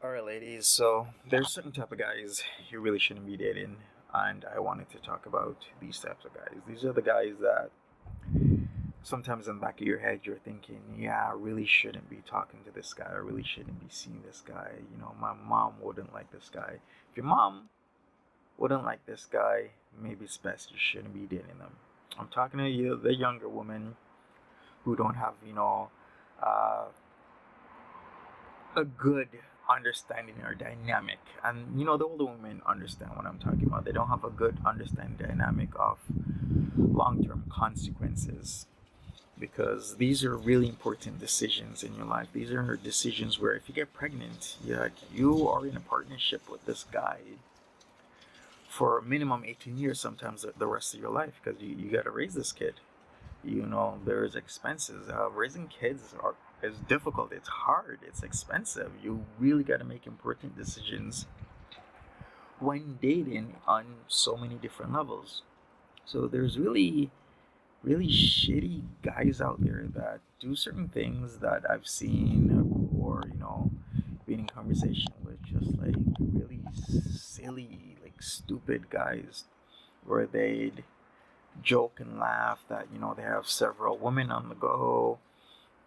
Alright, ladies, so there's certain type of guys you really shouldn't be dating, and I wanted to talk about these types of guys. These are the guys that sometimes in the back of your head you're thinking, yeah, I really shouldn't be talking to this guy, I really shouldn't be seeing this guy. My mom wouldn't like this guy. If your mom wouldn't like this guy, maybe it's best you shouldn't be dating them. I'm talking to you, the younger women who don't have, uh, a good understanding or dynamic. And the older women understand what I'm talking about. They don't have a good understanding dynamic of long term consequences because these are really important decisions in your life. These are decisions where if you get pregnant, you are in a partnership with this guy for a minimum 18 years, sometimes the rest of your life, because you got to raise this kid. There's expenses. Raising kids is difficult. It's hard. It's expensive. You really got to make important decisions when dating on so many different levels. So there's really, really shitty guys out there that do certain things that I've seen or been in conversation with, just like really silly, like stupid guys, where they'd joke and laugh that they have several women on the go,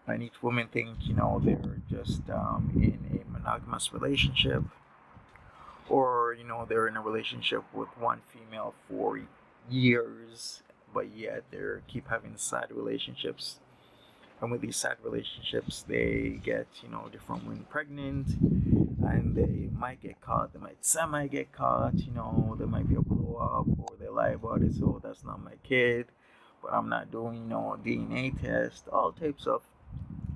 and each woman think they're just in a monogamous relationship, or they're in a relationship with one female for years, but yet they keep having side relationships. And with these side relationships, they get different women pregnant, and they might get caught. They might semi get caught. There might be a blow up, or they lie about it. So that's not my kid, but I'm not doing a DNA test. All types of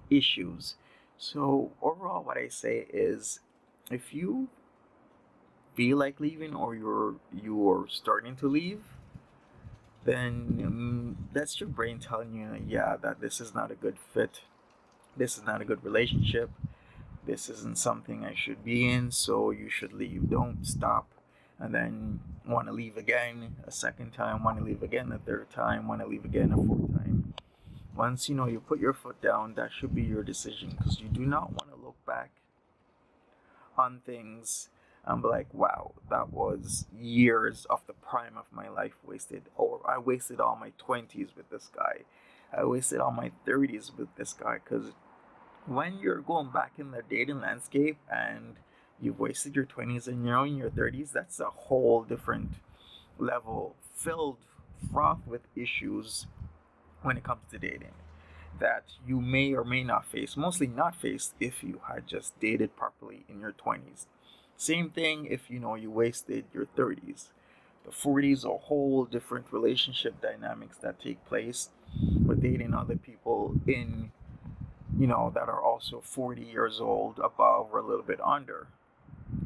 issues. So overall, what I say is, if you feel like leaving or you're starting to leave, then that's your brain telling you, yeah, that this is not a good fit. This is not a good relationship. This isn't something I should be in, so you should leave. Don't stop and then want to leave again a second time, want to leave again a third time, want to leave again a fourth time. Once you put your foot down, that should be your decision, because you do not want to look back on things and be like, wow, that was years of the prime of my life wasted, or I wasted all my 20s with this guy, I wasted all my 30s with this guy. Because when you're going back in the dating landscape and you've wasted your 20s and you're in your 30s, that's a whole different level, filled froth with issues when it comes to dating that you may or may not face, mostly not face if you had just dated properly in your 20s. Same thing if you wasted your 30s. The 40s are whole different relationship dynamics that take place with dating other people in that are also 40 years old, above, or a little bit under,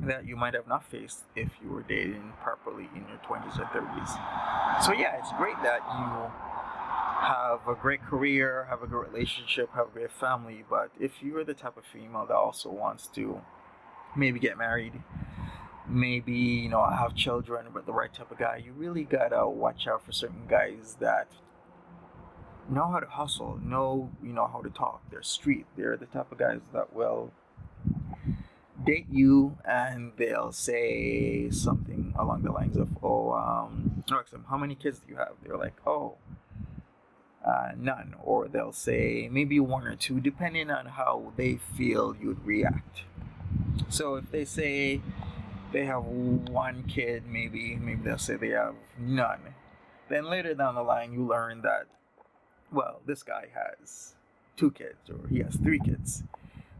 that you might have not faced if you were dating properly in your 20s or 30s. So yeah, it's great that you have a great career, have a great relationship, have a great family, but if you're the type of female that also wants to maybe get married, maybe have children with the right type of guy, you really gotta watch out for certain guys that know how to hustle, know how to talk. They're street. They're the type of guys that will date you and they'll say something along the lines of, ask them, how many kids do you have? They're like, none. Or they'll say maybe one or two, depending on how they feel you'd react. So if they say they have one kid, maybe they'll say they have none. Then later down the line, you learn that, well, this guy has two kids, or he has three kids,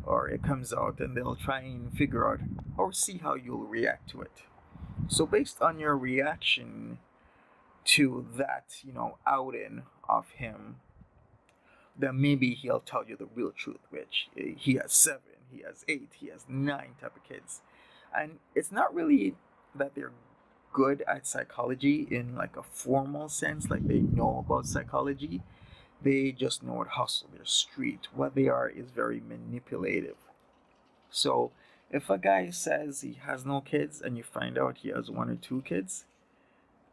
or it comes out, and they'll try and figure out or see how you'll react to it. So based on your reaction to that, outing of him, then maybe he'll tell you the real truth, which he has seven, he has eight, he has nine type of kids. And it's not really that they're good at psychology in like a formal sense, like they know about psychology. They just know how to hustle. They're street. What they are is very manipulative. So if a guy says he has no kids and you find out he has one or two kids,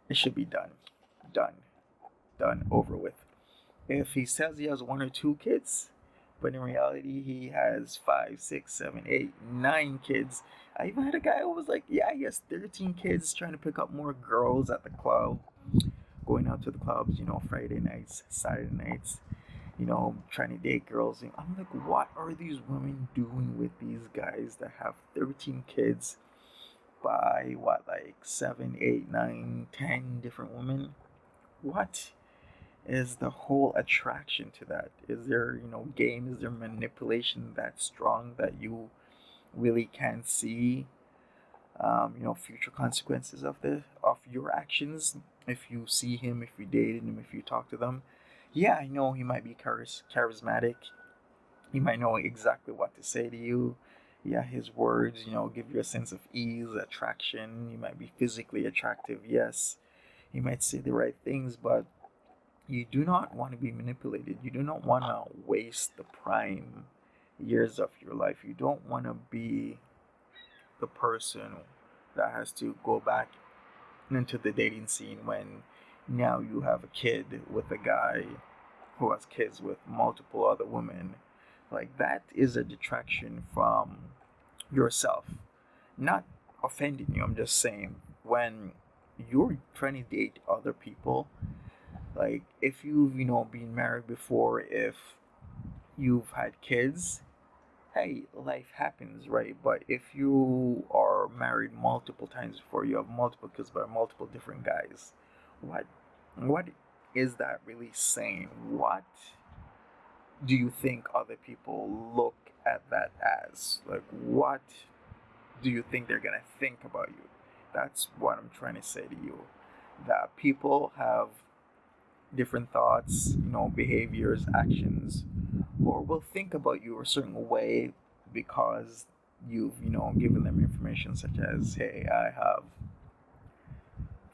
it should be done. Done. Done. Over with. If he says he has one or two kids, But in reality, he has five, six, seven, eight, 9 kids. I even had a guy who was like, yeah, he has 13 kids trying to pick up more girls at the club, going out to the clubs, Friday nights, Saturday nights, trying to date girls. And I'm like, what are these women doing with these guys that have 13 kids by what, like 7, 8, 9, 10 different women? What is the whole attraction to that? Is there, game? Is there manipulation that strong that you really can't see, future consequences of your actions? If you see him, if you dated him, if you talk to them, yeah, I know he might be charismatic. He might know exactly what to say to you. Yeah, his words, give you a sense of ease, attraction. He might be physically attractive, yes. He might say the right things, but you do not want to be manipulated. You do not want to waste the prime years of your life. You don't want to be the person that has to go back into the dating scene when now you have a kid with a guy who has kids with multiple other women. Like, that is a detraction from yourself. Not offending you, I'm just saying, when you're trying to date other people, like if you've, been married before, if you've had kids, hey, life happens, right? But if you are married multiple times before, you have multiple kids by multiple different guys, what what is that really saying? What do you think other people look at that as? Like, what do you think they're gonna think about you? That's what I'm trying to say to you. That people have different thoughts, behaviors, actions, or will think about you a certain way because you've, given them information such as, hey, I have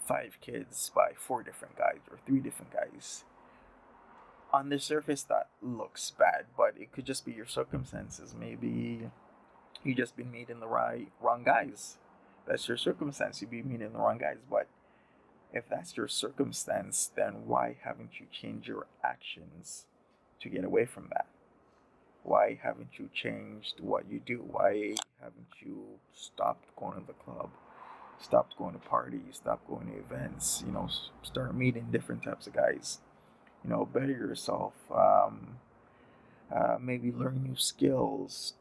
5 kids by 4 different guys or 3 different guys. On the surface, that looks bad, but it could just be your circumstances. Maybe you just been meeting the wrong guys. That's your circumstance. You've been meeting the wrong guys, but if that's your circumstance, then why haven't you changed your actions to get away from that? Why haven't you changed what you do? Why haven't you stopped going to the club, stopped going to parties, stopped going to events, start meeting different types of guys, better yourself, maybe learn new skills,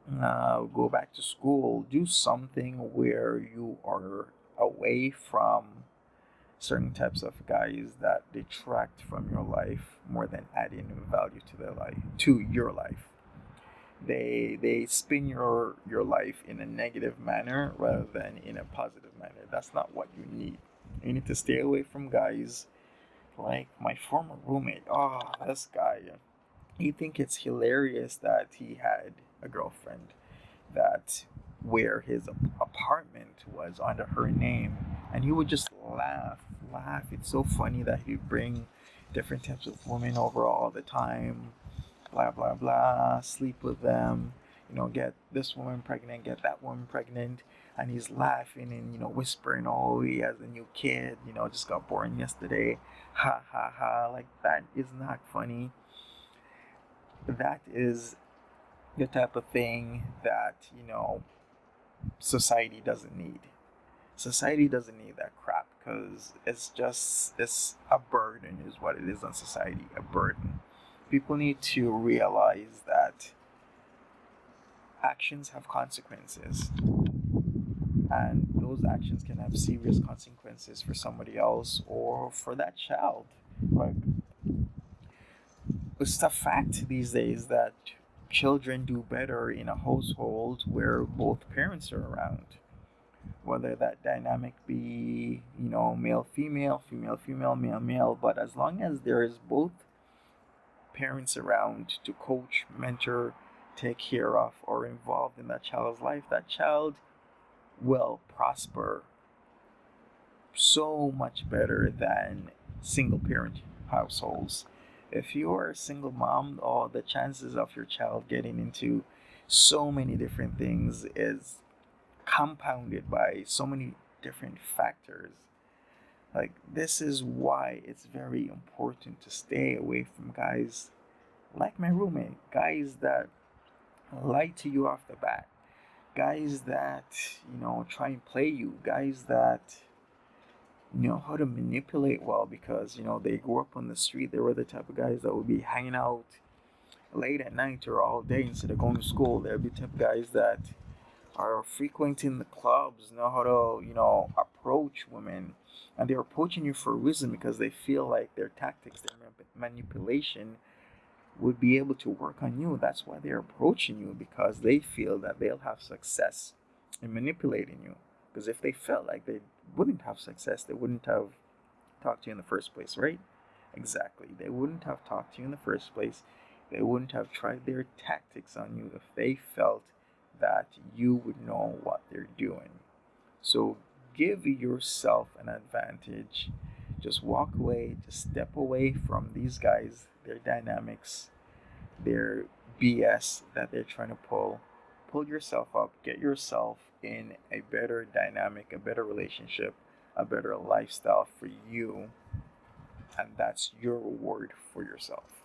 go back to school, do something where you are away from certain types of guys that detract from your life more than adding value to their life, to your life. They spin your life in a negative manner rather than in a positive manner. That's not what you need. You need to stay away from guys like my former roommate. Oh, this guy. You think it's hilarious that he had a girlfriend that where his apartment was under her name, and he would just laugh. It's so funny that he'd bring different types of women over all the time, blah blah blah, sleep with them, get this woman pregnant, get that woman pregnant, and he's laughing and whispering, oh, he has a new kid, just got born yesterday, ha ha ha. Like, that is not funny. That is the type of thing that society doesn't need. Society doesn't need that crap, because it's a burden is what it is on society, a burden. People need to realize that actions have consequences, and those actions can have serious consequences for somebody else or for that child. Like, it's a fact these days that children do better in a household where both parents are around, whether that dynamic be, male female, female female, male male. But as long as there is both parents around to coach, mentor, take care of, or involved in that child's life, that child will prosper so much better than single parent households. If you are a single mom, the chances of your child getting into so many different things is compounded by so many different factors. Like, this is why it's very important to stay away from guys Like my roommate, guys that lie to you off the bat, guys that, try and play you, guys that know how to manipulate well because, they grew up on the street. They were the type of guys that would be hanging out late at night or all day instead of going to school. They'd be the type of guys that are frequenting the clubs, know how to, approach women. And they're approaching you for a reason because they feel like their tactics, their manipulation would be able to work on you. That's why they're approaching you, because they feel that they'll have success in manipulating you. Because if they felt like they wouldn't have success, they wouldn't have talked to you in the first place, right? Exactly. They wouldn't have talked to you in the first place. They wouldn't have tried their tactics on you if they felt that you would know what they're doing. So give yourself an advantage. Just walk away, just step away from these guys, their dynamics, their BS that they're trying to pull. Pull yourself up, get yourself in a better dynamic, a better relationship, a better lifestyle for you. And that's your reward for yourself.